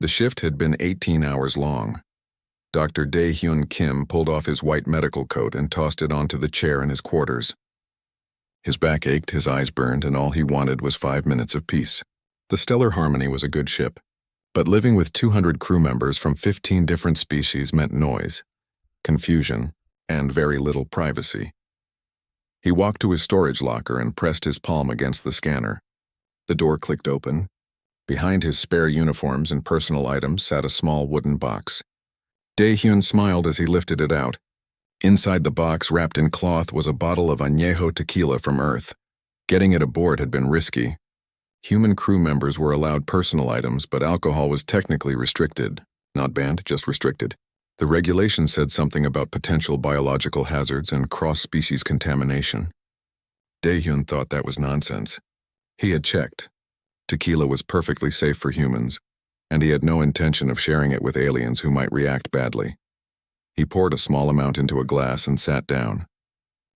The shift had been 18 hours long. Dr. Dae-hyun Kim pulled off his white medical coat and tossed it onto the chair in his quarters. His back ached, his eyes burned, and all he wanted was 5 minutes of peace. The Stellar Harmony was a good ship, but living with 200 crew members from 15 different species meant noise, confusion, and very little privacy. He walked to his storage locker and pressed his palm against the scanner. The door clicked open. Behind his spare uniforms and personal items sat a small wooden box. Dae-hyun smiled as he lifted it out. Inside the box, wrapped in cloth, was a bottle of añejo tequila from Earth. Getting it aboard had been risky. Human crew members were allowed personal items, but alcohol was technically restricted. Not banned, just restricted. The regulations said something about potential biological hazards and cross-species contamination. Dae-hyun thought that was nonsense. He had checked. Tequila was perfectly safe for humans, and he had no intention of sharing it with aliens who might react badly. He poured a small amount into a glass and sat down.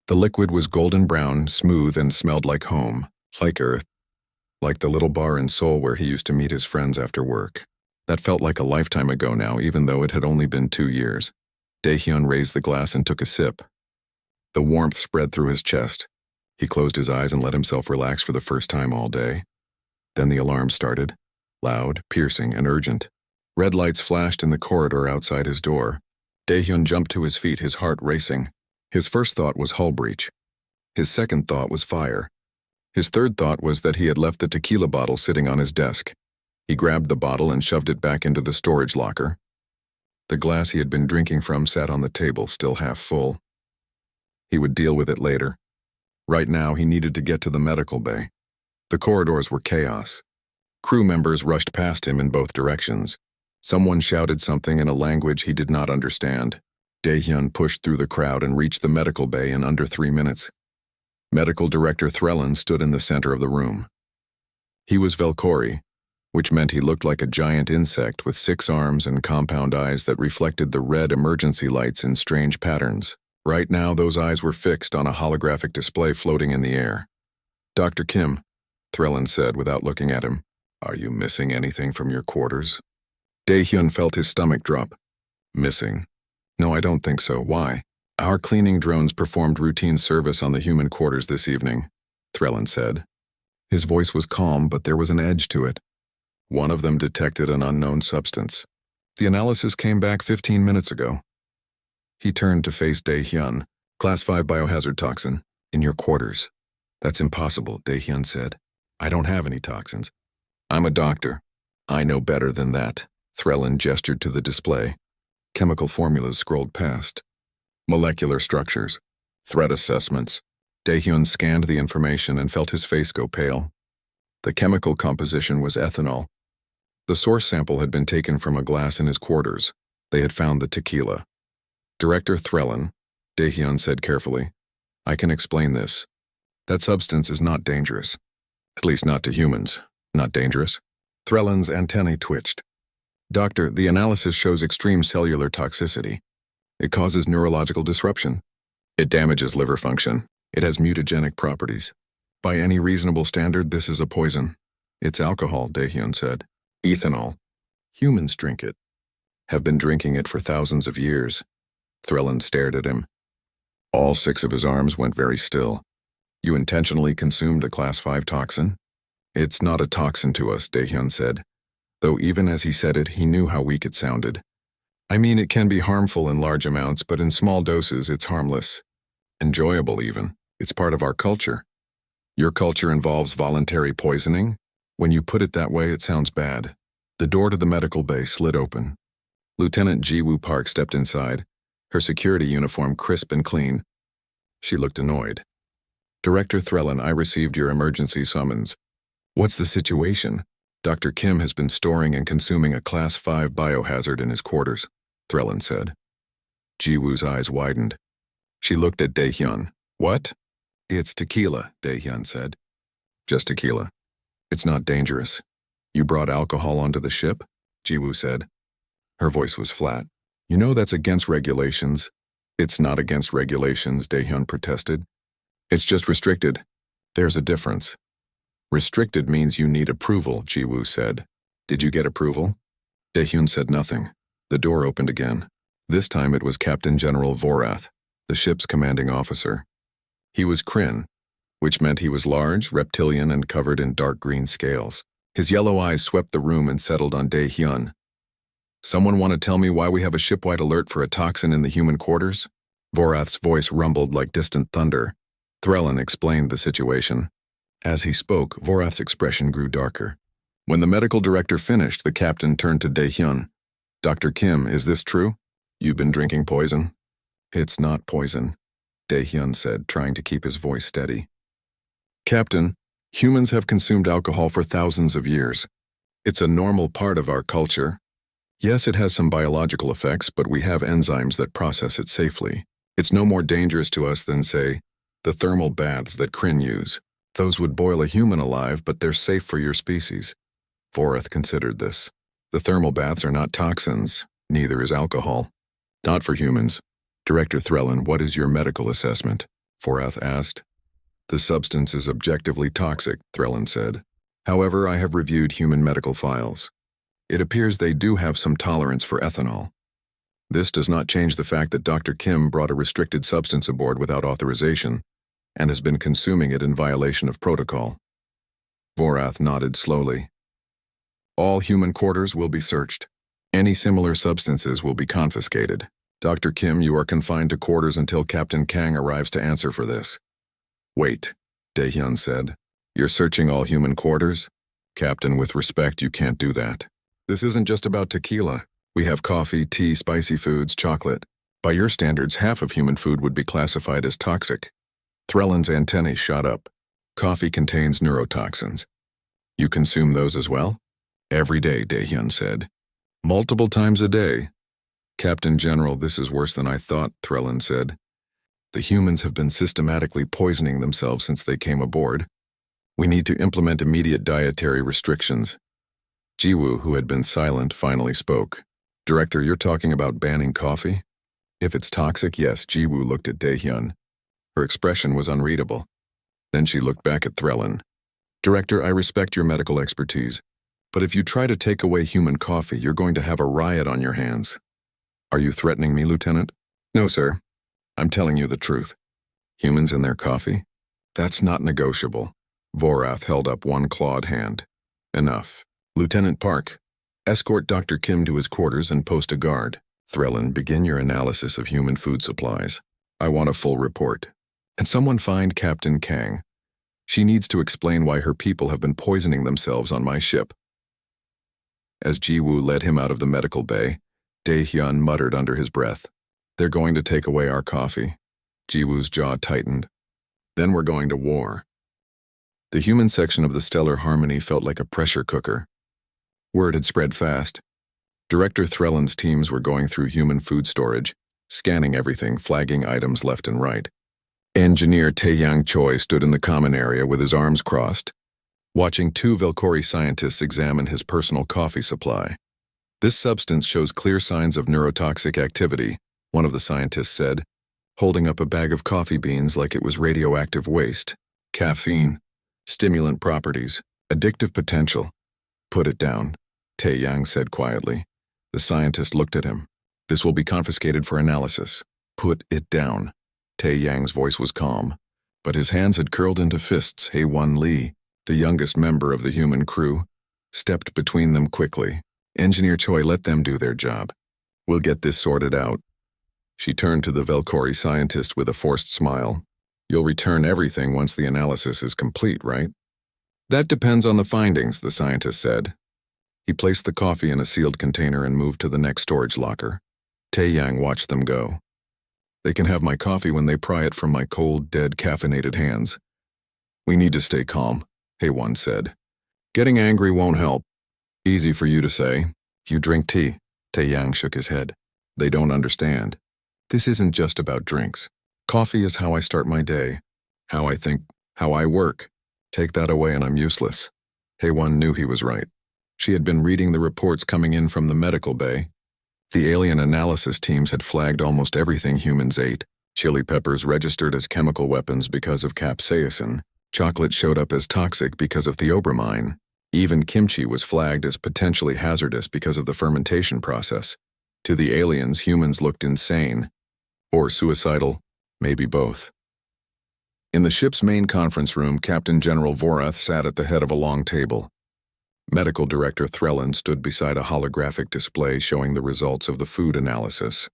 The liquid was golden brown, smooth, and smelled like home, like Earth, like the little bar in Seoul where he used to meet his friends after work. That felt like a lifetime ago now, even though it had only been 2 years. Dae-hyun raised the glass and took a sip. The warmth spread through his chest. He closed his eyes and let himself relax for the first time all day. Then the alarm started, loud, piercing, and urgent. Red lights flashed in the corridor outside his door. Dae-hyun jumped to his feet, his heart racing. His first thought was hull breach. His second thought was fire. His third thought was that he had left the tequila bottle sitting on his desk. He grabbed the bottle and shoved it back into the storage locker. The glass he had been drinking from sat on the table, still half full. He would deal with it later. Right now, he needed to get to the medical bay. The corridors were chaos. Crew members rushed past him in both directions. Someone shouted something in a language he did not understand. Dae-hyun pushed through the crowd and reached the medical bay in under 3 minutes. Medical Director Threllan stood in the center of the room. He was Velkori, which meant he looked like a giant insect with 6 arms and compound eyes that reflected the red emergency lights in strange patterns. Right now, those eyes were fixed on a holographic display floating in the air. "Dr. Kim," Threllan said without looking at him, "are you missing anything from your quarters?" Dae-hyun felt his stomach drop. "Missing? No, I don't think so. Why?" "Our cleaning drones performed routine service on the human quarters this evening," Threllan said. His voice was calm, but there was an edge to it. "One of them detected an unknown substance. The analysis came back 15 minutes ago." He turned to face Dae-hyun. "Class-5 biohazard toxin, in your quarters." "That's impossible," Dae-hyun said. "I don't have any toxins. I'm a doctor. I know better than that." Threllan gestured to the display. Chemical formulas scrolled past. Molecular structures. Threat assessments. Dae-hyun scanned the information and felt his face go pale. The chemical composition was ethanol. The source sample had been taken from a glass in his quarters. They had found the tequila. "Director Threllan," Dae-hyun said carefully, "I can explain this. That substance is not dangerous. At least not to humans. Not dangerous." Threllan's antennae twitched. "Doctor, the analysis shows extreme cellular toxicity. It causes neurological disruption. It damages liver function. It has mutagenic properties. By any reasonable standard, this is a poison." "It's alcohol," Dae-hyun said. "Ethanol. Humans drink it. Have been drinking it for thousands of years." Threllan stared at him. All 6 of his arms went very still. "You intentionally consumed a Class-5 toxin?" "It's not a toxin to us," Dae-hyun said, though even as he said it, he knew how weak it sounded. "I mean, it can be harmful in large amounts, but in small doses, it's harmless. Enjoyable, even. It's part of our culture." "Your culture involves voluntary poisoning? When you put it that way, it sounds bad." The door to the medical bay slid open. Lieutenant Ji-woo Park stepped inside, her security uniform crisp and clean. She looked annoyed. "Director Threllan, I received your emergency summons." "What's the situation?" "Dr. Kim has been storing and consuming a Class-5 biohazard in his quarters," Threllan said. Ji-woo's eyes widened. She looked at Dae-hyun. "What?" "It's tequila," Dae-hyun said. "Just tequila. It's not dangerous." "You brought alcohol onto the ship?" Ji-woo said. Her voice was flat. "You know that's against regulations." "It's not against regulations," Dae-hyun protested. "It's just restricted. There's a difference." "Restricted means you need approval," Ji-woo said. "Did you get approval?" Daehyun said nothing. The door opened again. This time it was Captain General Vorath, the ship's commanding officer. He was Kryn, which meant he was large, reptilian, and covered in dark green scales. His yellow eyes swept the room and settled on Daehyun. "Someone want to tell me why we have a shipwide alert for a toxin in the human quarters?" Vorath's voice rumbled like distant thunder. Threllan explained the situation. As he spoke, Vorath's expression grew darker. When the medical director finished, the captain turned to Daehyun. "Dr. Kim, is this true? You've been drinking poison?" "It's not poison," Daehyun said, trying to keep his voice steady. "Captain, humans have consumed alcohol for thousands of years. It's a normal part of our culture. Yes, it has some biological effects, but we have enzymes that process it safely. It's no more dangerous to us than, say, the thermal baths that Kryn use. Those would boil a human alive, but they're safe for your species." Vorath considered this. "The thermal baths are not toxins, neither is alcohol." "Not for humans. Director Threllan, what is your medical assessment?" Vorath asked. "The substance is objectively toxic," Threllan said. "However, I have reviewed human medical files. It appears they do have some tolerance for ethanol. This does not change the fact that Dr. Kim brought a restricted substance aboard without authorization and has been consuming it in violation of protocol." Vorath nodded slowly. "All human quarters will be searched. Any similar substances will be confiscated. Dr. Kim, you are confined to quarters until Captain Kang arrives to answer for this." "Wait," Daehyun said. "You're searching all human quarters? Captain, with respect, you can't do that. This isn't just about tequila. We have coffee, tea, spicy foods, chocolate. By your standards, half of human food would be classified as toxic." Threllan's antennae shot up. "Coffee contains neurotoxins. You consume those as well?" "Every day," Daehyun said. "Multiple times a day?" "Captain General, this is worse than I thought," Threllan said. "The humans have been systematically poisoning themselves since they came aboard. We need to implement immediate dietary restrictions." Jiwoo, who had been silent, finally spoke. "Director, you're talking about banning coffee?" "If it's toxic, yes." Jiwoo looked at Daehyun. Her expression was unreadable. Then she looked back at Threllan. "Director, I respect your medical expertise, but if you try to take away human coffee, you're going to have a riot on your hands." "Are you threatening me, Lieutenant?" "No, sir. I'm telling you the truth." "Humans and their coffee? That's not negotiable." Vorath held up one clawed hand. "Enough. Lieutenant Park, escort Dr. Kim to his quarters and post a guard. Threllan, begin your analysis of human food supplies. I want a full report. And someone find Captain Kang. She needs to explain why her people have been poisoning themselves on my ship." As Jiwoo led him out of the medical bay, Daehyun muttered under his breath, "They're going to take away our coffee." Jiwoo's jaw tightened. "Then we're going to war." The human section of the Stellar Harmony felt like a pressure cooker. Word had spread fast. Director Threllan's teams were going through human food storage, scanning everything, flagging items left and right. Engineer Taeyang Choi stood in the common area with his arms crossed, watching two Velkori scientists examine his personal coffee supply. "This substance shows clear signs of neurotoxic activity," one of the scientists said, holding up a bag of coffee beans like it was radioactive waste. "Caffeine, stimulant properties, addictive potential. Put it down," Taeyang said quietly. The scientist looked at him. "This will be confiscated for analysis." "Put it down." Taeyang's voice was calm, but his hands had curled into fists. Haewon Lee, the youngest member of the human crew, stepped between them quickly. "Engineer Choi, let them do their job. We'll get this sorted out." She turned to the Velkori scientist with a forced smile. "You'll return everything once the analysis is complete, right?" "That depends on the findings," the scientist said. He placed the coffee in a sealed container and moved to the next storage locker. Taeyang watched them go. "They can have my coffee when they pry it from my cold, dead, caffeinated hands." "We need to stay calm," Haewon said. "Getting angry won't help." "Easy for you to say. You drink tea." Taeyang shook his head. "They don't understand. This isn't just about drinks. Coffee is how I start my day, how I think, how I work. Take that away and I'm useless." Haewon knew he was right. She had been reading the reports coming in from the medical bay. The alien analysis teams had flagged almost everything humans ate. Chili peppers registered as chemical weapons because of capsaicin. Chocolate showed up as toxic because of theobromine. Even kimchi was flagged as potentially hazardous because of the fermentation process. To the aliens, humans looked insane. Or suicidal, maybe both. In the ship's main conference room, Captain General Vorath sat at the head of a long table. Medical Director Threlin stood beside a holographic display showing the results of the food analysis.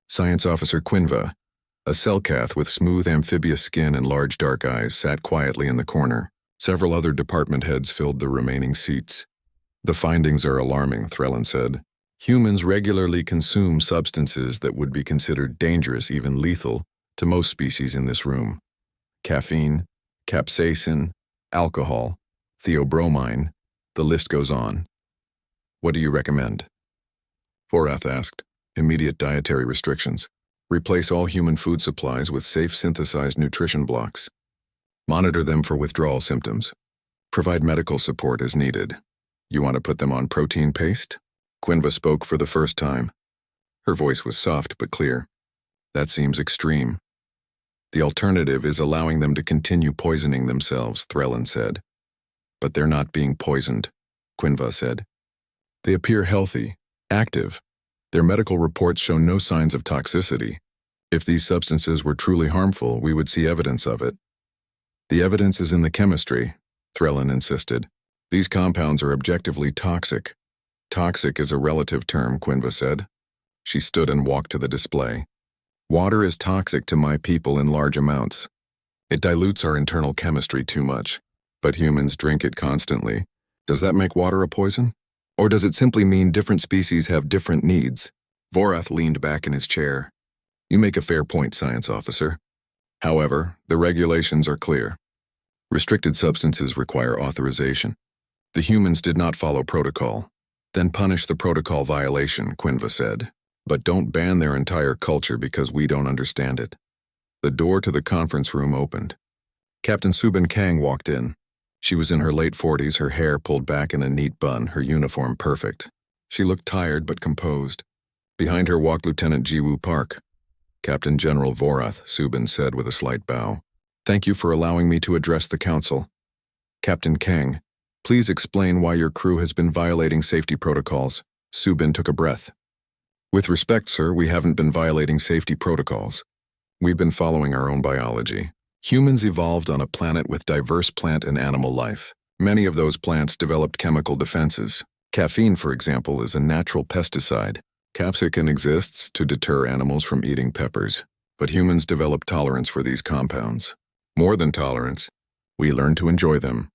Science Officer Quinva, a Selkath with smooth amphibious skin and large dark eyes, sat quietly in the corner. Several other department heads filled the remaining seats. The findings are alarming, Threlin said. Humans regularly consume substances that would be considered dangerous, even lethal, to most species in this room. Caffeine, capsaicin, alcohol, theobromine, the list goes on. What do you recommend? Vorath asked. Immediate dietary restrictions. Replace all human food supplies with safe synthesized nutrition blocks. Monitor them for withdrawal symptoms. Provide medical support as needed. You want to put them on protein paste? Quinva spoke for the first time. Her voice was soft but clear. That seems extreme. The alternative is allowing them to continue poisoning themselves, Threlin said. But they're not being poisoned, Quinva said. They appear healthy, active. Their medical reports show no signs of toxicity. If these substances were truly harmful, we would see evidence of it. The evidence is in the chemistry, Threlin insisted. These compounds are objectively toxic. Toxic is a relative term, Quinva said. She stood and walked to the display. Water is toxic to my people in large amounts. It dilutes our internal chemistry too much, but humans drink it constantly. Does that make water a poison? Or does it simply mean different species have different needs? Vorath leaned back in his chair. You make a fair point, Science Officer. However, the regulations are clear. Restricted substances require authorization. The humans did not follow protocol. Then punish the protocol violation, Quinva said. But don't ban their entire culture because we don't understand it. The door to the conference room opened. Captain Subin Kang walked in. She was in her late 40s, her hair pulled back in a neat bun, her uniform perfect. She looked tired but composed. Behind her walked Lieutenant Jiwoo Park. Captain General Vorath, Subin said with a slight bow. Thank you for allowing me to address the council. Captain Kang, please explain why your crew has been violating safety protocols. Subin took a breath. With respect, sir, we haven't been violating safety protocols. We've been following our own biology. Humans evolved on a planet with diverse plant and animal life. Many of those plants developed chemical defenses. Caffeine, for example, is a natural pesticide. Capsaicin exists to deter animals from eating peppers, but humans develop tolerance for these compounds. More than tolerance, we learn to enjoy them.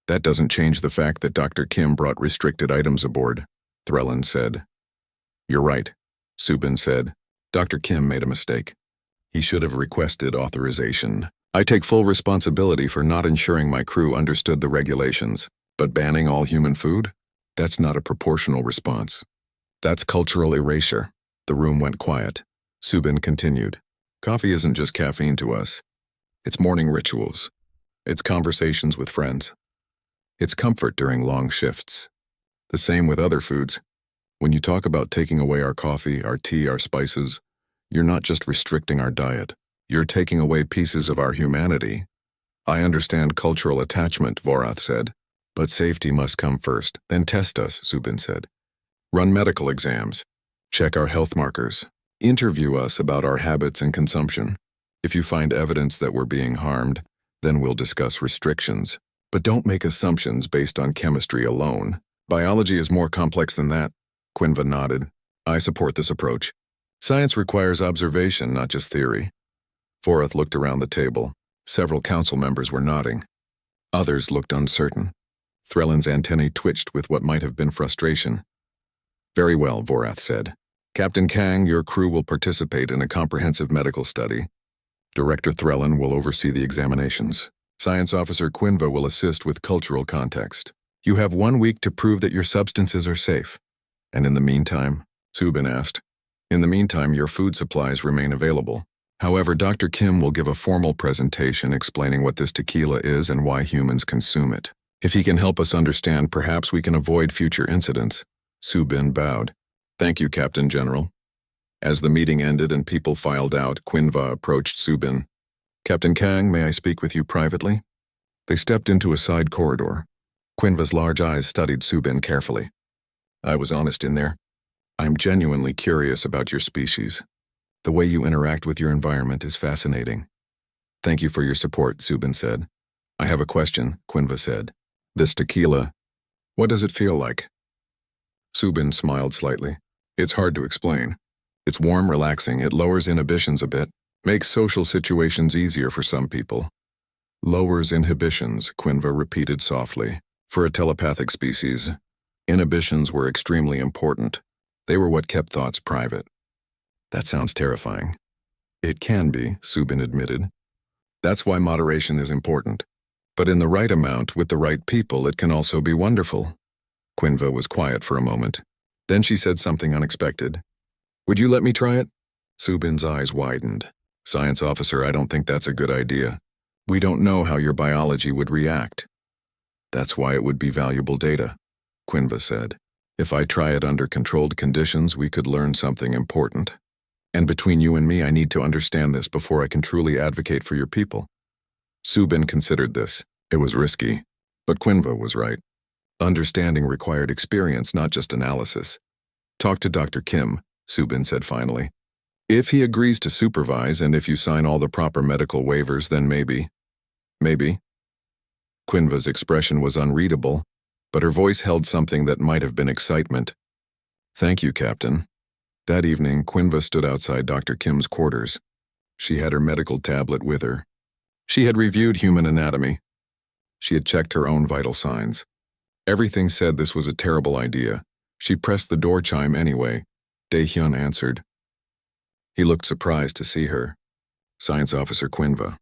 That doesn't change the fact that Dr. Kim brought restricted items aboard, Threlin said. You're right, Subin said. Dr. Kim made a mistake. He should have requested authorization. I take full responsibility for not ensuring my crew understood the regulations, but banning all human food? That's not a proportional response. That's cultural erasure. The room went quiet. Subin continued. Coffee isn't just caffeine to us. It's morning rituals. It's conversations with friends. It's comfort during long shifts. The same with other foods. When you talk about taking away our coffee, our tea, our spices, you're not just restricting our diet. You're taking away pieces of our humanity. I understand cultural attachment, Vorath said. But safety must come first, then test us, Subin said. Run medical exams. Check our health markers. Interview us about our habits and consumption. If you find evidence that we're being harmed, then we'll discuss restrictions. But don't make assumptions based on chemistry alone. Biology is more complex than that. Quinva nodded. I support this approach. Science requires observation, not just theory. Vorath looked around the table. Several council members were nodding. Others looked uncertain. Threlin's antennae twitched with what might have been frustration. Very well, Vorath said. Captain Kang, your crew will participate in a comprehensive medical study. Director Threlin will oversee the examinations. Science Officer Quinva will assist with cultural context. You have 1 week to prove that your substances are safe. And in the meantime, Subin asked, in the meantime, your food supplies remain available. However, Dr. Kim will give a formal presentation explaining what this tequila is and why humans consume it. If he can help us understand, perhaps we can avoid future incidents. Subin bowed. Thank you, Captain General. As the meeting ended and people filed out, Quinva approached Subin. Captain Kang, may I speak with you privately? They stepped into a side corridor. Quinva's large eyes studied Subin carefully. I was honest in there. I'm genuinely curious about your species. The way you interact with your environment is fascinating. Thank you for your support, Subin said. I have a question, Quinva said. This tequila, what does it feel like? Subin smiled slightly. It's hard to explain. It's warm, relaxing, it lowers inhibitions a bit, makes social situations easier for some people. Lowers inhibitions, Quinva repeated softly. For a telepathic species, inhibitions were extremely important. They were what kept thoughts private. That sounds terrifying. It can be, Subin admitted. That's why moderation is important. But in the right amount, with the right people, it can also be wonderful. Quinva was quiet for a moment. Then she said something unexpected. Would you let me try it? Subin's eyes widened. Science officer, I don't think that's a good idea. We don't know how your biology would react. That's why it would be valuable data, Quinva said. If I try it under controlled conditions, we could learn something important. And between you and me, I need to understand this before I can truly advocate for your people. Subin considered this. It was risky. But Quinva was right. Understanding required experience, not just analysis. Talk to Dr. Kim, Subin said finally. If he agrees to supervise and if you sign all the proper medical waivers, then maybe. Maybe. Quinva's expression was unreadable, but her voice held something that might have been excitement. Thank you, Captain. That evening, Quinva stood outside Dr. Kim's quarters. She had her medical tablet with her. She had reviewed human anatomy. She had checked her own vital signs. Everything said this was a terrible idea. She pressed the door chime anyway. Dae-hyun answered. He looked surprised to see her. Science Officer Quinva.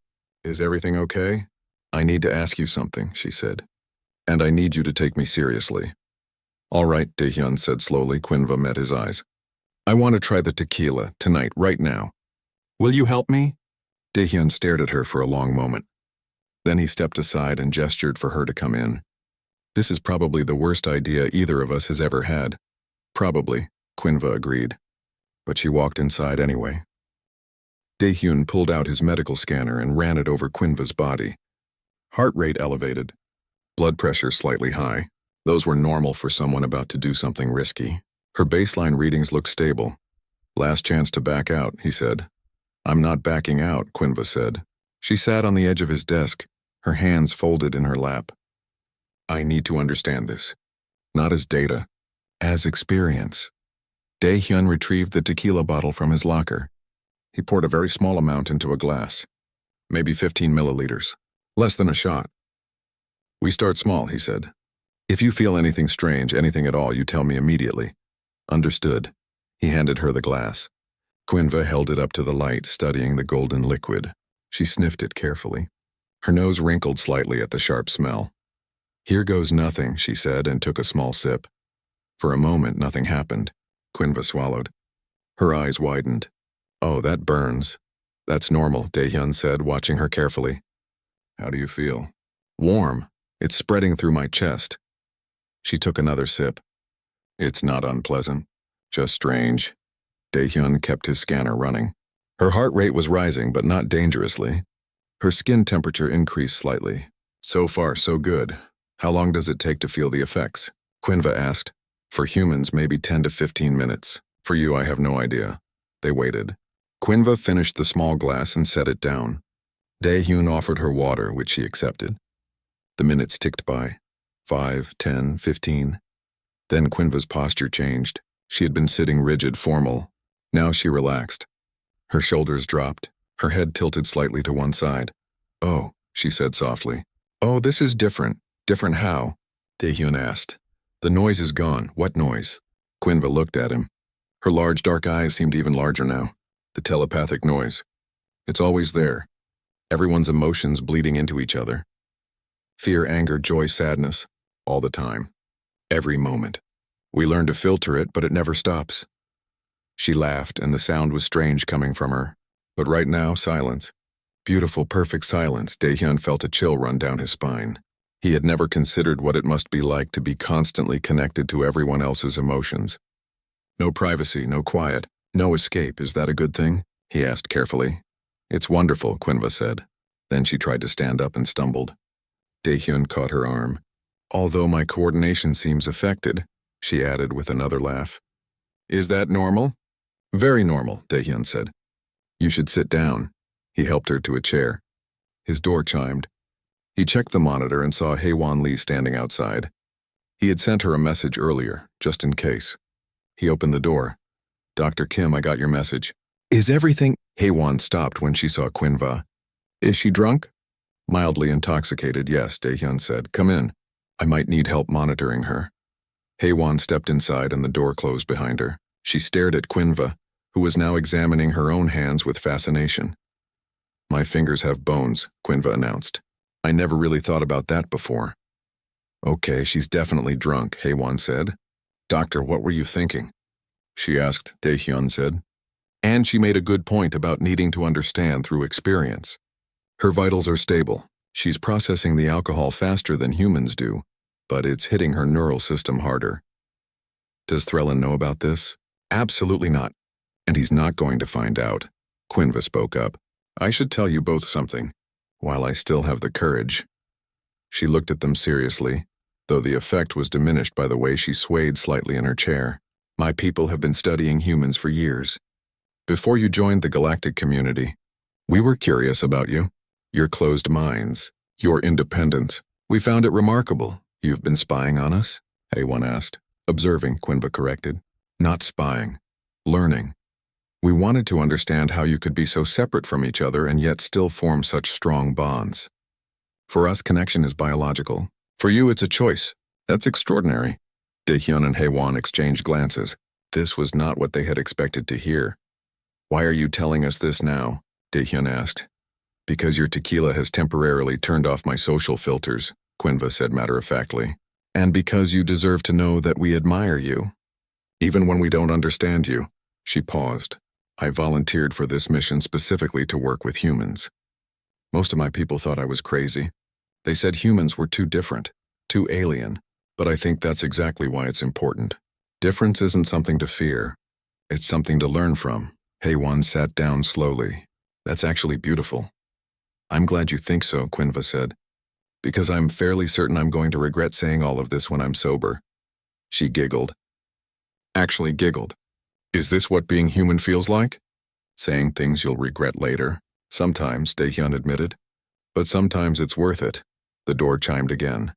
Is everything okay? I need to ask you something, she said. And I need you to take me seriously. All right, Dae-hyun said slowly. Quinva met his eyes. I want to try the tequila, tonight, right now. Will you help me? Dae-hyun stared at her for a long moment. Then he stepped aside and gestured for her to come in. This is probably the worst idea either of us has ever had. Probably, Quinva agreed. But she walked inside anyway. Dae-hyun pulled out his medical scanner and ran it over Quinva's body. Heart rate elevated. Blood pressure slightly high. Those were normal for someone about to do something risky. Her baseline readings looked stable. Last chance to back out, he said. I'm not backing out, Quinva said. She sat on the edge of his desk, her hands folded in her lap. I need to understand this. Not as data, as experience. Dae-hyun retrieved the tequila bottle from his locker. He poured a very small amount into a glass. Maybe 15 milliliters. Less than a shot. We start small, he said. If you feel anything strange, anything at all, you tell me immediately. Understood. He handed her the glass. Quinva held it up to the light, studying the golden liquid. She sniffed it carefully. Her nose wrinkled slightly at the sharp smell. Here goes nothing, she said, and took a small sip. For a moment, nothing happened. Quinva swallowed. Her eyes widened. Oh, that burns. That's normal, Dae-hyun said, watching her carefully. How do you feel? Warm. It's spreading through my chest. She took another sip. It's not unpleasant, just strange. Dae-hyun kept his scanner running. Her heart rate was rising, but not dangerously. Her skin temperature increased slightly. So far, so good. How long does it take to feel the effects? Quinva asked. For humans, maybe 10 to 15 minutes. For you, I have no idea. They waited. Quinva finished the small glass and set it down. Dae-hyun offered her water, which she accepted. The minutes ticked by. 5, 10, 15. Then Quinva's posture changed. She had been sitting rigid, formal. Now she relaxed. Her shoulders dropped. Her head tilted slightly to one side. Oh, she said softly. Oh, this is different. Different how? Dae-hyun asked. The noise is gone. What noise? Quinva looked at him. Her large dark eyes seemed even larger now. The telepathic noise. It's always there. Everyone's emotions bleeding into each other. Fear, anger, joy, sadness. All the time. Every moment. We learn to filter it, but it never stops. She laughed, and the sound was strange coming from her. But right now, silence. Beautiful, perfect silence. Dae-hyun felt a chill run down his spine. He had never considered what it must be like to be constantly connected to everyone else's emotions. No privacy, no quiet, no escape. Is that a good thing? He asked carefully. It's wonderful, Quinva said. Then she tried to stand up and stumbled. Dae-hyun caught her arm. Although my coordination seems affected, she added with another laugh. Is that normal? Very normal, Daehyun said. You should sit down. He helped her to a chair. His door chimed. He checked the monitor and saw Haewon Lee standing outside. He had sent her a message earlier, just in case. He opened the door. Dr. Kim, I got your message. Is everything? Haewon stopped when she saw Quinva. Is she drunk? Mildly intoxicated, yes, Daehyun said. Come in. I might need help monitoring her. Haewon stepped inside and the door closed behind her. She stared at Quinva, who was now examining her own hands with fascination. My fingers have bones, Quinva announced. I never really thought about that before. Okay, she's definitely drunk, Haewon said. Doctor, what were you thinking? She asked, Daehyun said. And she made a good point about needing to understand through experience. Her vitals are stable. She's processing the alcohol faster than humans do, but it's hitting her neural system harder. Does Threlin know about this? Absolutely not. And he's not going to find out. Quinva spoke up. I should tell you both something, while I still have the courage. She looked at them seriously, though the effect was diminished by the way she swayed slightly in her chair. My people have been studying humans for years. Before you joined the galactic community, we were curious about you, your closed minds, your independence. We found it remarkable. You've been spying on us? Haewon asked. Observing, Quinva corrected. Not spying. Learning. We wanted to understand how you could be so separate from each other and yet still form such strong bonds. For us, connection is biological. For you, it's a choice. That's extraordinary. Daehyun and Haewon exchanged glances. This was not what they had expected to hear. Why are you telling us this now? Daehyun asked. Because your tequila has temporarily turned off my social filters, Quinva said matter-of-factly. And because you deserve to know that we admire you. Even when we don't understand you. She paused. I volunteered for this mission specifically to work with humans. Most of my people thought I was crazy. They said humans were too different, too alien, but I think that's exactly why it's important. Difference isn't something to fear. It's something to learn from. Haewon sat down slowly. That's actually beautiful. I'm glad you think so, Quinva said, because I'm fairly certain I'm going to regret saying all of this when I'm sober. She giggled. Actually giggled. Is this what being human feels like? Saying things you'll regret later? Sometimes, Daehyun admitted. But sometimes it's worth it. The door chimed again.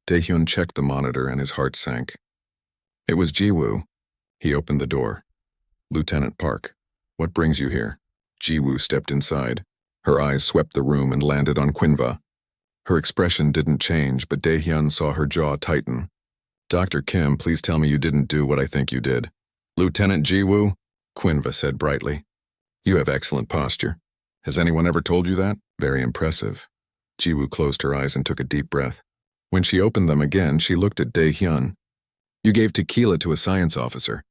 Daehyun checked the monitor and his heart sank. It was Jiwoo. He opened the door. Lieutenant Park, what brings you here? Jiwoo stepped inside. Her eyes swept the room and landed on Quinva. Her expression didn't change, but Daehyun saw her jaw tighten. Dr. Kim, please tell me you didn't do what I think you did. Lieutenant Jiwoo, Quinva said brightly. You have excellent posture. Has anyone ever told you that? Very impressive. Jiwoo closed her eyes and took a deep breath. When she opened them again, she looked at Daehyun. You gave tequila to a science officer.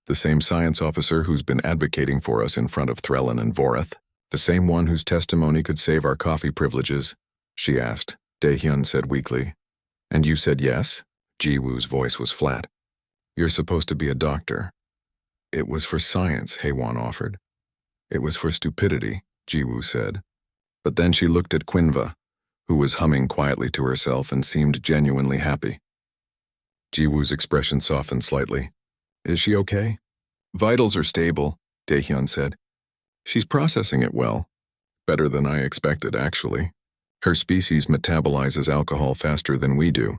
The same science officer who's been advocating for us in front of Threlin and Voreth. The same one whose testimony could save our coffee privileges, she asked. Daehyun said weakly. And you said yes? Jiwoo's voice was flat. You're supposed to be a doctor. It was for science, Haewon offered. It was for stupidity, Jiwoo said. But then she looked at Quinva, who was humming quietly to herself and seemed genuinely happy. Jiwoo's expression softened slightly. Is she okay? Vitals are stable, Daehyun said. She's processing it well. Better than I expected, actually. Her species metabolizes alcohol faster than we do,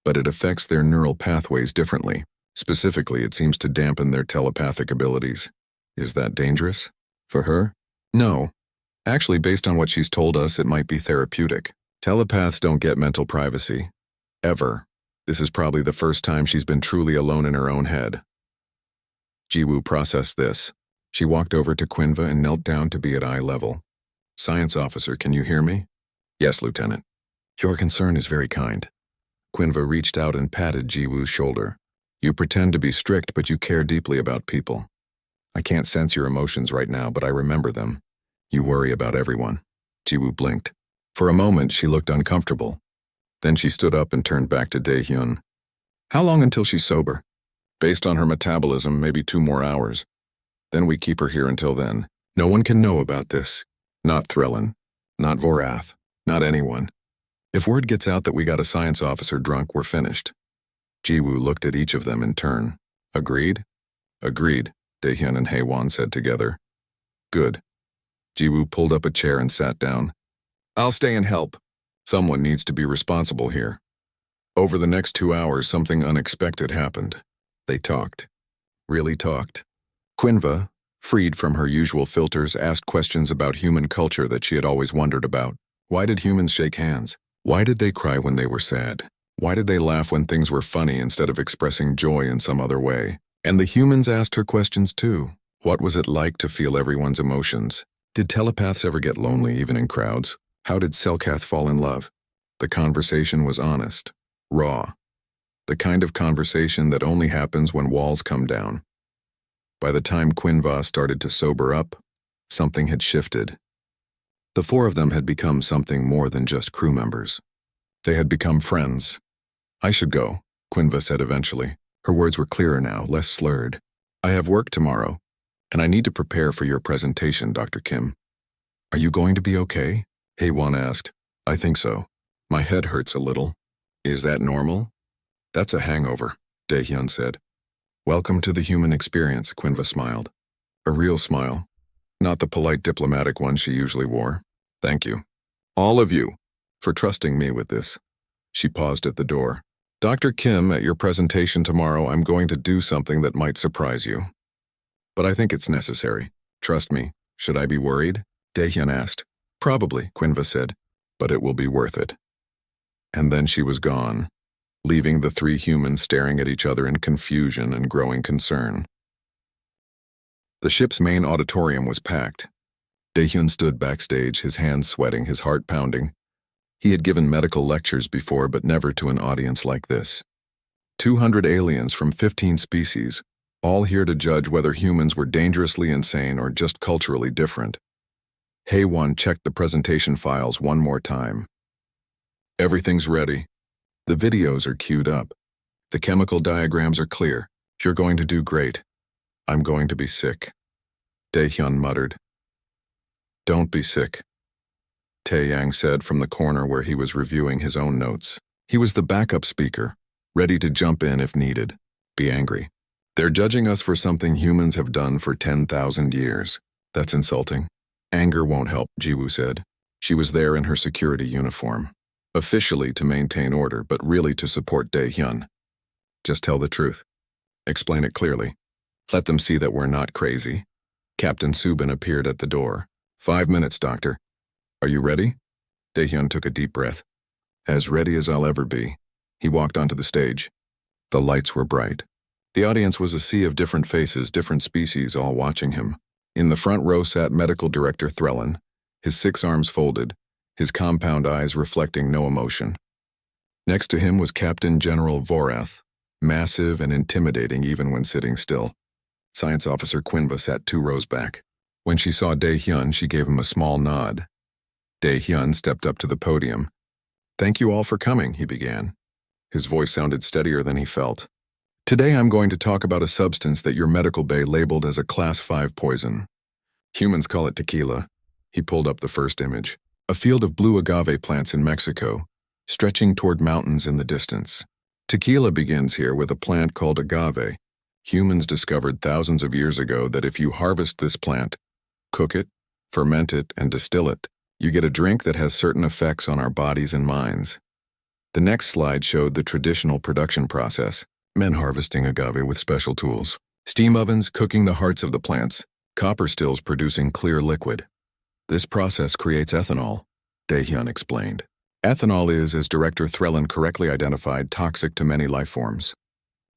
but it affects their neural pathways differently. Specifically, it seems to dampen their telepathic abilities. Is that dangerous? For her? No. Actually, based on what she's told us, it might be therapeutic. Telepaths don't get mental privacy. Ever. This is probably the first time she's been truly alone in her own head. Jiwoo processed this. She walked over to Quinva and knelt down to be at eye level. Science officer, can you hear me? Yes, Lieutenant. Your concern is very kind. Quinva reached out and patted Jiwoo's shoulder. You pretend to be strict, but you care deeply about people. I can't sense your emotions right now, but I remember them. You worry about everyone. Jiwoo blinked. For a moment, she looked uncomfortable. Then she stood up and turned back to Daehyun. How long until she's sober? Based on her metabolism, maybe 2 more hours. Then we keep her here until then. No one can know about this. Not Threlin. Not Vorath. Not anyone. If word gets out that we got a science officer drunk, we're finished. Jiwoo looked at each of them in turn. Agreed? Agreed, Daehyun and Haewon said together. Good. Jiwoo pulled up a chair and sat down. I'll stay and help. Someone needs to be responsible here. Over the next 2 hours, something unexpected happened. They talked. Really talked. Quinva, freed from her usual filters, asked questions about human culture that she had always wondered about. Why did humans shake hands? Why did they cry when they were sad? Why did they laugh when things were funny instead of expressing joy in some other way? And the humans asked her questions too. What was it like to feel everyone's emotions? Did telepaths ever get lonely even in crowds? How did Selkath fall in love? The conversation was honest, raw. The kind of conversation that only happens when walls come down. By the time Quinva started to sober up, something had shifted. The four of them had become something more than just crew members. They had become friends. I should go, Quinva said eventually. Her words were clearer now, less slurred. I have work tomorrow, and I need to prepare for your presentation, Dr. Kim. Are you going to be okay? Haewon asked. I think so. My head hurts a little. Is that normal? That's a hangover, Daehyun said. Welcome to the human experience, Quinva smiled. A real smile, not the polite diplomatic one she usually wore. Thank you. All of you, for trusting me with this. She paused at the door. Dr. Kim, at your presentation tomorrow, I'm going to do something that might surprise you. But I think it's necessary. Trust me. Should I be worried? Daehyun asked. Probably, Quinva said, but it will be worth it. And then she was gone, leaving the three humans staring at each other in confusion and growing concern. The ship's main auditorium was packed. Daehyun stood backstage, his hands sweating, his heart pounding. He had given medical lectures before, but never to an audience like this. 200 aliens from 15 species, all here to judge whether humans were dangerously insane or just culturally different. Haewon checked the presentation files one more time. Everything's ready. The videos are queued up. The chemical diagrams are clear. You're going to do great. I'm going to be sick. Daehyun muttered. Don't be sick, Taeyang said from the corner where he was reviewing his own notes. He was the backup speaker, ready to jump in if needed. Be angry. They're judging us for something humans have done for 10,000 years. That's insulting. Anger won't help, Jiwoo said. She was there in her security uniform. Officially to maintain order, but really to support Daehyun. Just tell the truth. Explain it clearly. Let them see that we're not crazy. Captain Subin appeared at the door. 5 minutes, Doctor. Are you ready? Daehyun took a deep breath. As ready as I'll ever be. He walked onto the stage. The lights were bright. The audience was a sea of different faces, different species, all watching him. In the front row sat Medical Director Threlin, his 6 arms folded, his compound eyes reflecting no emotion. Next to him was Captain General Vorath, massive and intimidating even when sitting still. Science Officer Quinva sat 2 rows back. When she saw Daehyun, she gave him a small nod. Daehyun stepped up to the podium. Thank you all for coming, he began. His voice sounded steadier than he felt. Today I'm going to talk about a substance that your medical bay labeled as a Class-5 poison. Humans call it tequila. He pulled up the first image. A field of blue agave plants in Mexico, stretching toward mountains in the distance. Tequila begins here with a plant called agave. Humans discovered thousands of years ago that if you harvest this plant, cook it, ferment it, and distill it, you get a drink that has certain effects on our bodies and minds. The next slide showed the traditional production process. Men harvesting agave with special tools. Steam ovens cooking the hearts of the plants. Copper stills producing clear liquid. This process creates ethanol, Daehyun explained. Ethanol is, as Director Threlin correctly identified, toxic to many life forms.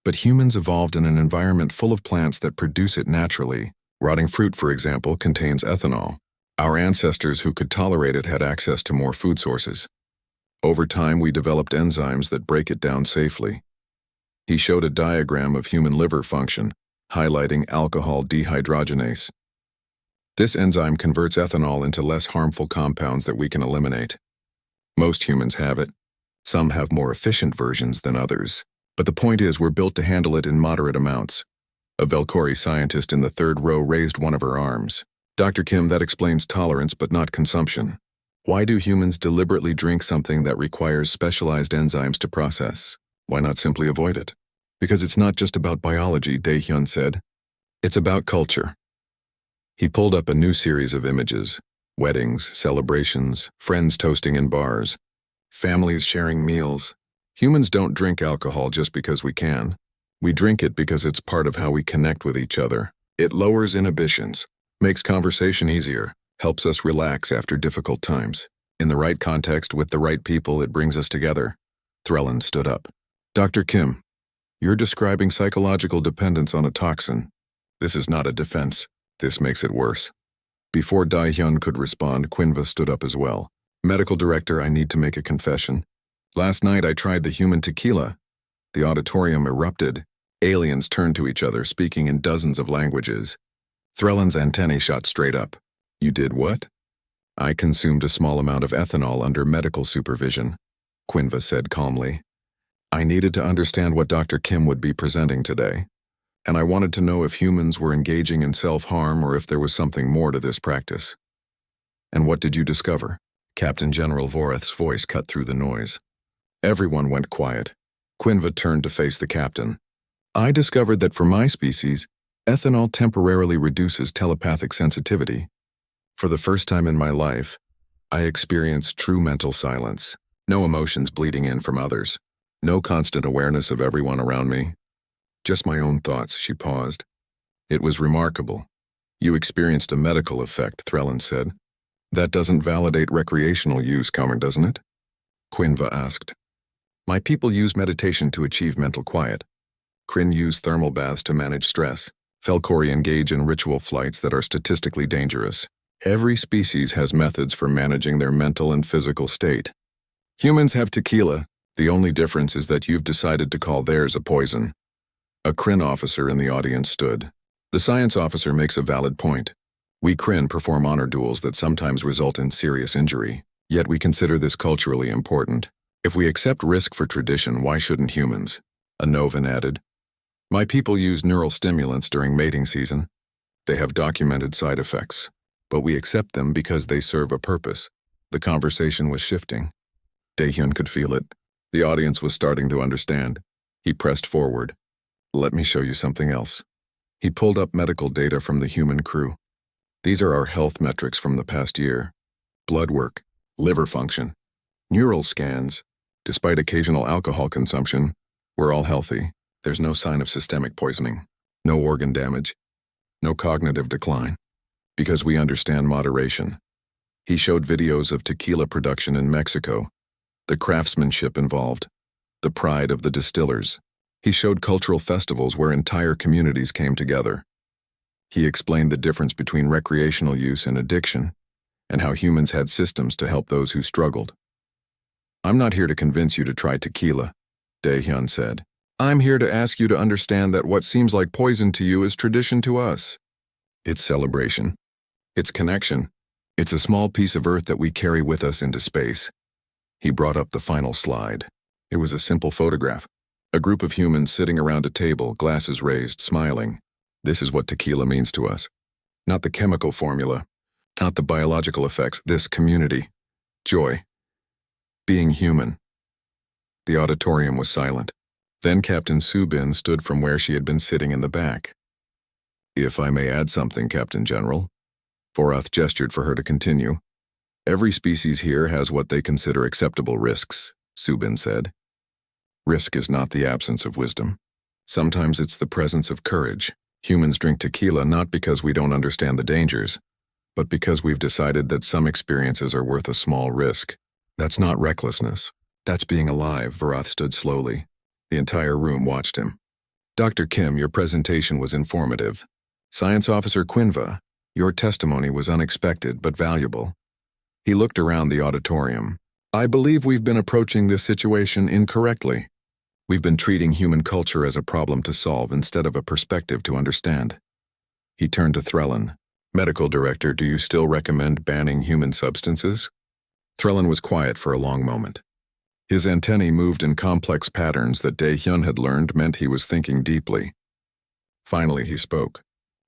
But humans evolved in an environment full of plants that produce it naturally. Rotting fruit, for example, contains ethanol. Our ancestors who could tolerate it had access to more food sources. Over time, we developed enzymes that break it down safely. He showed a diagram of human liver function, highlighting alcohol dehydrogenase. This enzyme converts ethanol into less harmful compounds that we can eliminate. Most humans have it. Some have more efficient versions than others. But the point is, we're built to handle it in moderate amounts. A Velcori scientist in the 3rd row raised one of her arms. Dr. Kim, that explains tolerance but not consumption. Why do humans deliberately drink something that requires specialized enzymes to process? Why not simply avoid it? Because it's not just about biology, Dae-hyun said. It's about culture. He pulled up a new series of images: weddings, celebrations, friends toasting in bars, families sharing meals. Humans don't drink alcohol just because we can. We drink it because it's part of how we connect with each other. It lowers inhibitions, makes conversation easier, helps us relax after difficult times. In the right context with the right people, it brings us together. Threllan stood up. Dr. Kim, you're describing psychological dependence on a toxin. This is not a defense. This makes it worse. Before Dae-hyun could respond, Quinva stood up as well. Medical director, I need to make a confession. Last night I tried the human tequila. The auditorium erupted. Aliens turned to each other, speaking in dozens of languages. Threllan's antennae shot straight up. You did what? I consumed a small amount of ethanol under medical supervision, Quinva said calmly. I needed to understand what Dr. Kim would be presenting today, and I wanted to know if humans were engaging in self-harm or if there was something more to this practice. And what did you discover? Captain General Vorath's voice cut through the noise. Everyone went quiet. Quinva turned to face the captain. I discovered that for my species, ethanol temporarily reduces telepathic sensitivity. For the first time in my life, I experienced true mental silence. No emotions bleeding in from others. No constant awareness of everyone around me. Just my own thoughts. She paused. It was remarkable. You experienced a medical effect, Threllan said. That doesn't validate recreational use, doesn't it? Quinva asked. My people use meditation to achieve mental quiet. Kryn use thermal baths to manage stress. Felkori engage in ritual flights that are statistically dangerous. Every species has methods for managing their mental and physical state. Humans have tequila. The only difference is that you've decided to call theirs a poison. A Kryn officer in the audience stood. The science officer makes a valid point. We Kryn perform honor duels that sometimes result in serious injury, yet we consider this culturally important. If we accept risk for tradition, why shouldn't humans? A Novan added. My people use neural stimulants during mating season. They have documented side effects, but we accept them because they serve a purpose. The conversation was shifting. Dae-hyun could feel it. The audience was starting to understand. He pressed forward. Let me show you something else. He pulled up medical data from the human crew. These are our health metrics from the past year. Blood work, liver function, neural scans. Despite occasional alcohol consumption, we're all healthy. There's no sign of systemic poisoning, no organ damage, no cognitive decline, because we understand moderation. He showed videos of tequila production in Mexico, the craftsmanship involved, the pride of the distillers. He showed cultural festivals where entire communities came together. He explained the difference between recreational use and addiction, and how humans had systems to help those who struggled. I'm not here to convince you to try tequila, Dae-hyun said. I'm here to ask you to understand that what seems like poison to you is tradition to us. It's celebration. It's connection. It's a small piece of Earth that we carry with us into space. He brought up the final slide. It was a simple photograph. A group of humans sitting around a table, glasses raised, smiling. This is what tequila means to us. Not the chemical formula, not the biological effects, this community. Joy. Being human. The auditorium was silent. Then Captain Subin stood from where she had been sitting in the back. If I may add something, Captain General. Vorath gestured for her to continue. Every species here has what they consider acceptable risks, Subin said. Risk is not the absence of wisdom. Sometimes it's the presence of courage. Humans drink tequila not because we don't understand the dangers, but because we've decided that some experiences are worth a small risk. That's not recklessness. That's being alive. Vorath stood slowly. The entire room watched him. Dr. Kim, your presentation was informative. Science Officer Quinva, your testimony was unexpected but valuable. He looked around the auditorium. I believe we've been approaching this situation incorrectly. We've been treating human culture as a problem to solve instead of a perspective to understand. He turned to Threllan. Medical Director, do you still recommend banning human substances? Threllan was quiet for a long moment. His antennae moved in complex patterns that Dae-hyun had learned meant he was thinking deeply. Finally, he spoke.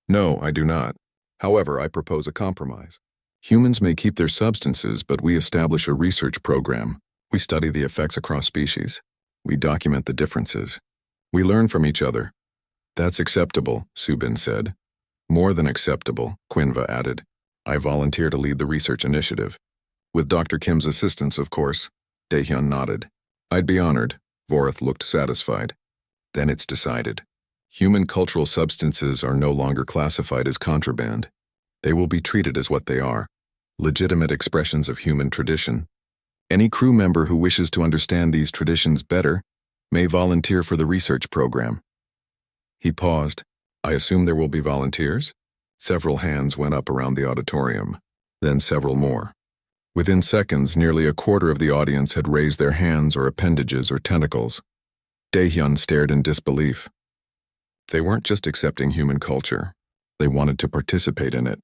No, I do not. However, I propose a compromise. Humans may keep their substances, but we establish a research program. We study the effects across species. We document the differences. We learn from each other. That's acceptable, Subin said. More than acceptable, Quinva added. I volunteer to lead the research initiative. With Dr. Kim's assistance, of course. Daehyun nodded. I'd be honored. Vorith looked satisfied. Then it's decided. Human cultural substances are no longer classified as contraband. They will be treated as what they are, legitimate expressions of human tradition. Any crew member who wishes to understand these traditions better may volunteer for the research program. He paused. I assume there will be volunteers? Several hands went up around the auditorium, then several more. Within seconds, nearly a quarter of the audience had raised their hands or appendages or tentacles. Daehyun stared in disbelief. They weren't just accepting human culture. They wanted to participate in it.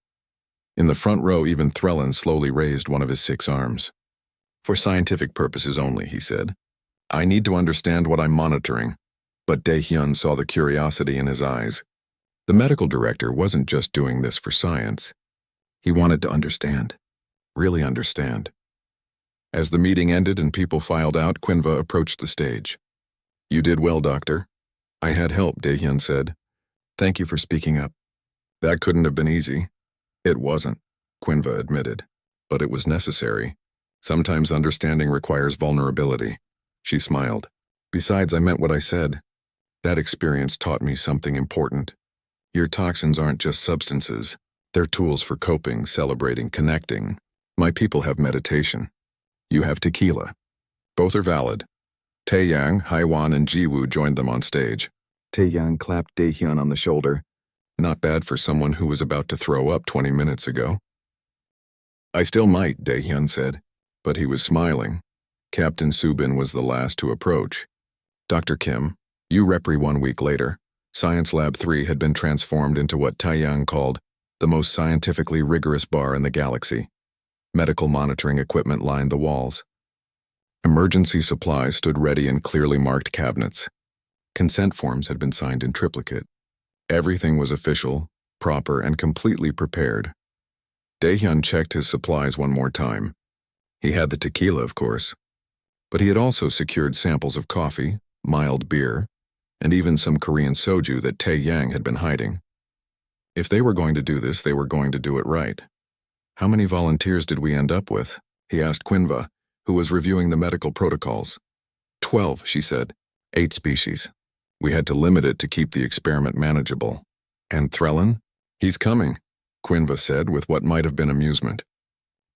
In the front row, even Threllan slowly raised one of his 6 arms. For scientific purposes only, he said. I need to understand what I'm monitoring. But Daehyun saw the curiosity in his eyes. The medical director wasn't just doing this for science. He wanted to understand. Really understand. As the meeting ended and people filed out, Quinva approached the stage. You did well, Doctor. I had help, Daehyun said. Thank you for speaking up. That couldn't have been easy. It wasn't, Quinva admitted. But it was necessary. Sometimes understanding requires vulnerability. She smiled. Besides, I meant what I said. That experience taught me something important. Your toxins aren't just substances. They're tools for coping, celebrating, connecting. My people have meditation. You have tequila. Both are valid. Taeyang, Haiwan, and Jiwoo joined them on stage. Taeyang clapped Daehyun on the shoulder. Not bad for someone who was about to throw up 20 minutes ago. I still might, Daehyun said, but he was smiling. Captain Subin was the last to approach. Dr. Kim, you repri 1 week later. Science Lab 3 had been transformed into what Taeyang called the most scientifically rigorous bar in the galaxy. Medical monitoring equipment lined the walls. Emergency supplies stood ready in clearly marked cabinets. Consent forms had been signed in triplicate. Everything was official, proper, and completely prepared. Daehyun checked his supplies one more time. He had the tequila, of course. But he had also secured samples of coffee, mild beer, and even some Korean soju that Taeyang had been hiding. If they were going to do this, they were going to do it right. How many volunteers did we end up with? He asked Quinva, who was reviewing the medical protocols. 12, she said. 8 species. We had to limit it to keep the experiment manageable. And Threllan? He's coming, Quinva said with what might have been amusement.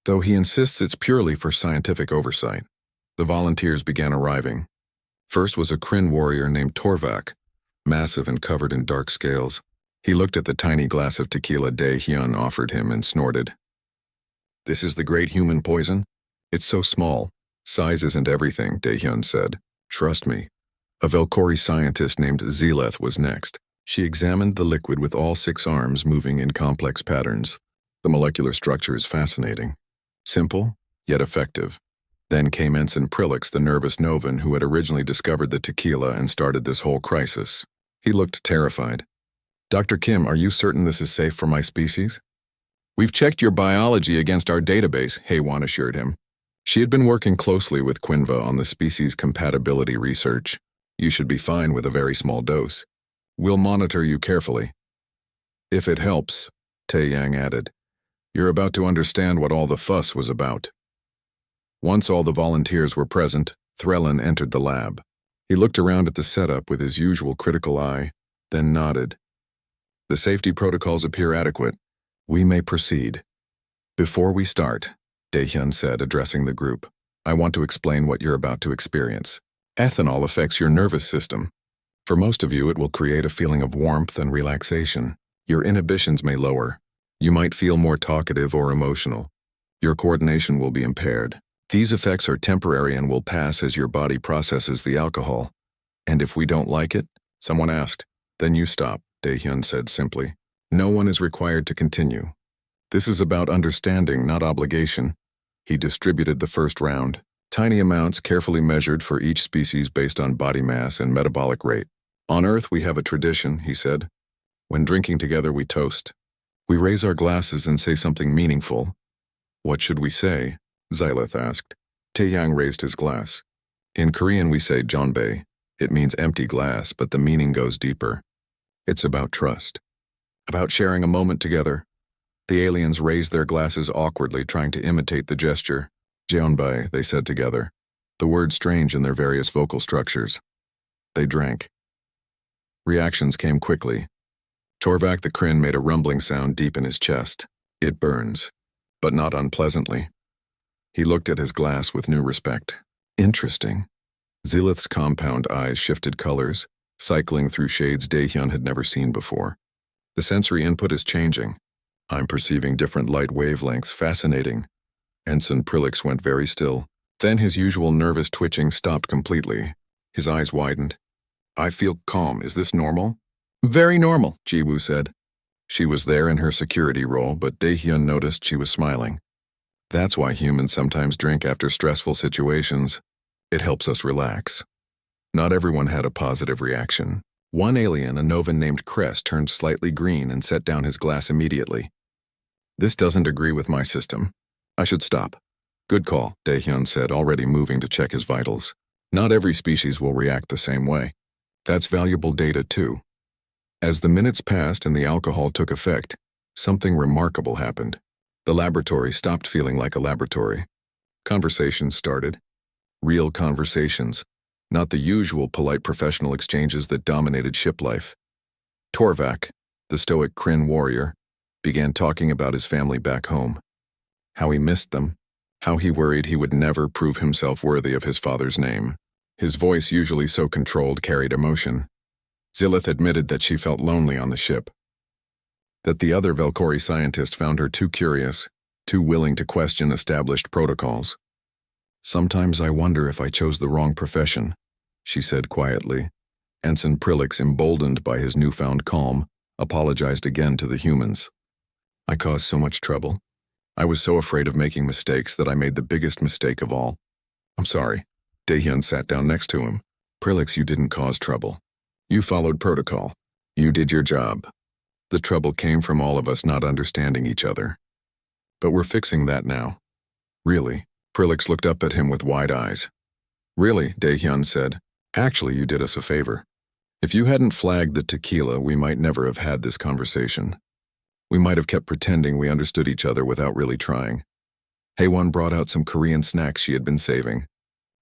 Though he insists it's purely for scientific oversight. The volunteers began arriving. First was a Kryn warrior named Torvak, massive and covered in dark scales. He looked at the tiny glass of tequila Daehyun offered him and snorted. This is the great human poison? It's so small. Size isn't everything, Daehyun said. Trust me. A Velkori scientist named Zeleth was next. She examined the liquid with all 6 arms moving in complex patterns. The molecular structure is fascinating. Simple, yet effective. Then came Ensign Prilix, the nervous Novan who had originally discovered the tequila and started this whole crisis. He looked terrified. Dr. Kim, are you certain this is safe for my species? We've checked your biology against our database, Haiwan assured him. She had been working closely with Quinva on the species compatibility research. You should be fine with a very small dose. We'll monitor you carefully. If it helps, Taeyang added. You're about to understand what all the fuss was about. Once all the volunteers were present, Threllan entered the lab. He looked around at the setup with his usual critical eye, then nodded. The safety protocols appear adequate. We may proceed. Before we start, Daehyun said, addressing the group, I want to explain what you're about to experience. Ethanol affects your nervous system. For most of you, it will create a feeling of warmth and relaxation. Your inhibitions may lower. You might feel more talkative or emotional. Your coordination will be impaired. These effects are temporary and will pass as your body processes the alcohol. And if we don't like it, someone asked, then you stop, Daehyun said simply. No one is required to continue. This is about understanding, not obligation. He distributed the first round. Tiny amounts carefully measured for each species based on body mass and metabolic rate. On Earth, we have a tradition, he said. When drinking together, we toast. We raise our glasses and say something meaningful. What should we say? Xylith asked. Taeyang raised his glass. In Korean we say jeonbae. It means empty glass, but the meaning goes deeper. It's about trust. About sharing a moment together. The aliens raised their glasses awkwardly, trying to imitate the gesture. Jeonbae, they said together, the word strange in their various vocal structures. They drank. Reactions came quickly. Torvak the Kryn made a rumbling sound deep in his chest. It burns, but not unpleasantly. He looked at his glass with new respect. Interesting. Xylith's compound eyes shifted colors, cycling through shades Daehyun had never seen before. The sensory input is changing. I'm perceiving different light wavelengths. Fascinating. Ensign Prilix went very still. Then his usual nervous twitching stopped completely. His eyes widened. I feel calm. Is this normal? Very normal, Jiwoo said. She was there in her security role, but Daehyun noticed she was smiling. That's why humans sometimes drink after stressful situations. It helps us relax. Not everyone had a positive reaction. One alien, a Novan named Crest, turned slightly green and set down his glass immediately. This doesn't agree with my system. I should stop. Good call, Daehyun said, already moving to check his vitals. Not every species will react the same way. That's valuable data, too. As the minutes passed and the alcohol took effect, something remarkable happened. The laboratory stopped feeling like a laboratory. Conversations started. Real conversations, not the usual polite professional exchanges that dominated ship life. Torvak, the stoic Kryn warrior, began talking about his family back home. How he missed them, how he worried he would never prove himself worthy of his father's name. His voice, usually so controlled, carried emotion. Xylith admitted that she felt lonely on the ship. That the other Velkori scientist found her too curious, too willing to question established protocols. Sometimes I wonder if I chose the wrong profession, she said quietly. Ensign Prilix, emboldened by his newfound calm, apologized again to the humans. I caused so much trouble. I was so afraid of making mistakes that I made the biggest mistake of all. I'm sorry. Daehyun sat down next to him. Prilix, you didn't cause trouble. You followed protocol. You did your job. The trouble came from all of us not understanding each other. But we're fixing that now. Really? Prilix looked up at him with wide eyes. Really, Daehyun said. Actually, you did us a favor. If you hadn't flagged the tequila, we might never have had this conversation. We might have kept pretending we understood each other without really trying. Haewon brought out some Korean snacks she had been saving.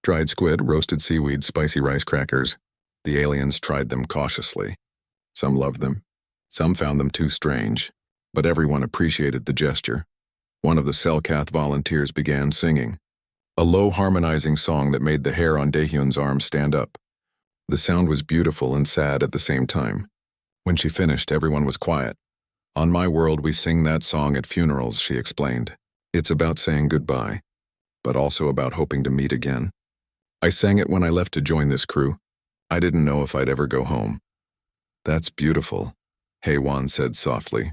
Dried squid, roasted seaweed, spicy rice crackers. The aliens tried them cautiously. Some loved them. Some found them too strange. But everyone appreciated the gesture. One of the Selkath volunteers began singing. A low harmonizing song that made the hair on Daehyun's arm stand up. The sound was beautiful and sad at the same time. When she finished, everyone was quiet. On my world, we sing that song at funerals, she explained. It's about saying goodbye, but also about hoping to meet again. I sang it when I left to join this crew. I didn't know if I'd ever go home. That's beautiful, Haewon said softly.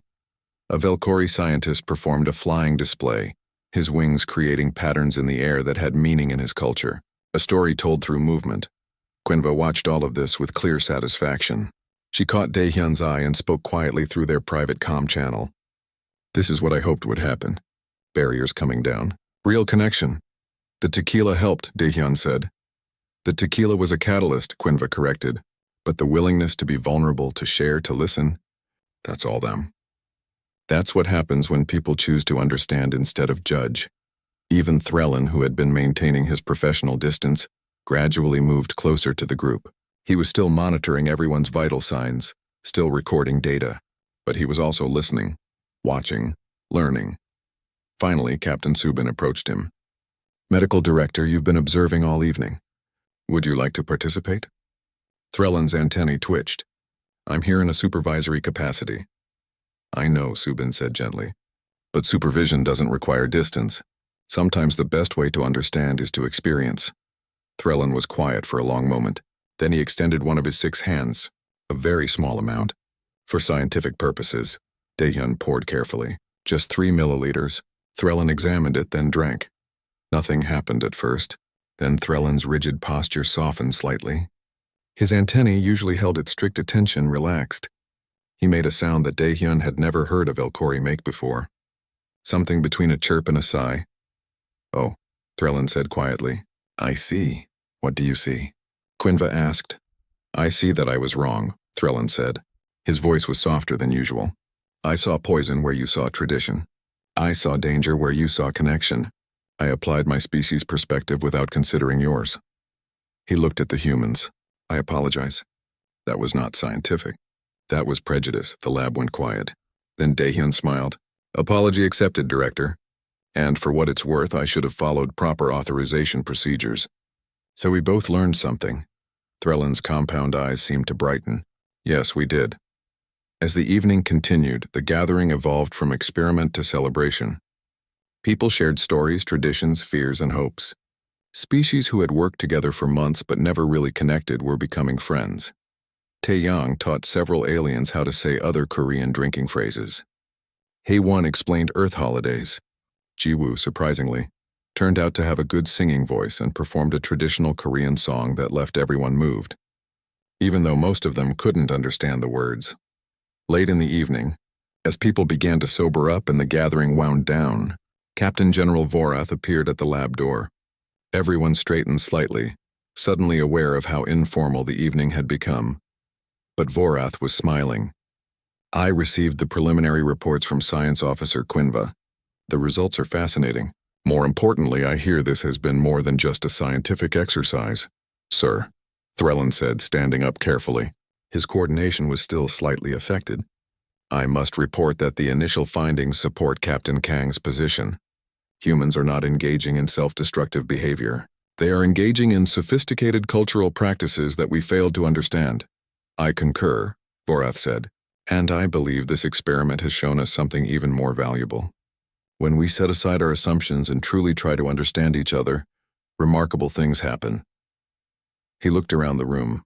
A Velkori scientist performed a flying display, his wings creating patterns in the air that had meaning in his culture, a story told through movement. Quinva watched all of this with clear satisfaction. She caught Daehyun's eye and spoke quietly through their private comm channel. This is what I hoped would happen. Barriers coming down. Real connection. The tequila helped, Daehyun said. The tequila was a catalyst, Quinva corrected, but the willingness to be vulnerable, to share, to listen, that's all them. That's what happens when people choose to understand instead of judge. Even Threlin, who had been maintaining his professional distance, gradually moved closer to the group. He was still monitoring everyone's vital signs, still recording data, but he was also listening, watching, learning. Finally, Captain Subin approached him. Medical Director, you've been observing all evening. Would you like to participate? Threlin's antennae twitched. I'm here in a supervisory capacity. I know, Subin said gently. But supervision doesn't require distance. Sometimes the best way to understand is to experience. Threlin was quiet for a long moment. Then he extended one of his 6 hands, a very small amount. For scientific purposes, Daehyun poured carefully. Just 3 milliliters. Threlin examined it, then drank. Nothing happened at first. Then Threlin's rigid posture softened slightly. His antennae, usually held at strict attention, relaxed. He made a sound that Daehyun had never heard a Velkori make before. Something between a chirp and a sigh. Oh, Threllan said quietly. I see. What do you see? Quinva asked. I see that I was wrong, Threllan said. His voice was softer than usual. I saw poison where you saw tradition. I saw danger where you saw connection. I applied my species' perspective without considering yours. He looked at the humans. I apologize. That was not scientific. That was prejudice. The lab went quiet. Then Daehyun smiled. Apology accepted, Director. And for what it's worth, I should have followed proper authorization procedures. So we both learned something. Threllan's compound eyes seemed to brighten. Yes, we did. As the evening continued, the gathering evolved from experiment to celebration. People shared stories, traditions, fears, and hopes. Species who had worked together for months but never really connected were becoming friends. Taeyang taught several aliens how to say other Korean drinking phrases. Haewon explained Earth holidays. Jiwoo, surprisingly, turned out to have a good singing voice and performed a traditional Korean song that left everyone moved, even though most of them couldn't understand the words. Late in the evening, as people began to sober up and the gathering wound down, Captain General Vorath appeared at the lab door. Everyone straightened slightly, suddenly aware of how informal the evening had become. But Vorath was smiling. I received the preliminary reports from Science Officer Quinva. The results are fascinating. More importantly, I hear this has been more than just a scientific exercise. Sir, Threllan said, standing up carefully. His coordination was still slightly affected. I must report that the initial findings support Captain Kang's position. Humans are not engaging in self-destructive behavior. They are engaging in sophisticated cultural practices that we failed to understand. I concur, Vorath said, and I believe this experiment has shown us something even more valuable. When we set aside our assumptions and truly try to understand each other, remarkable things happen. He looked around the room.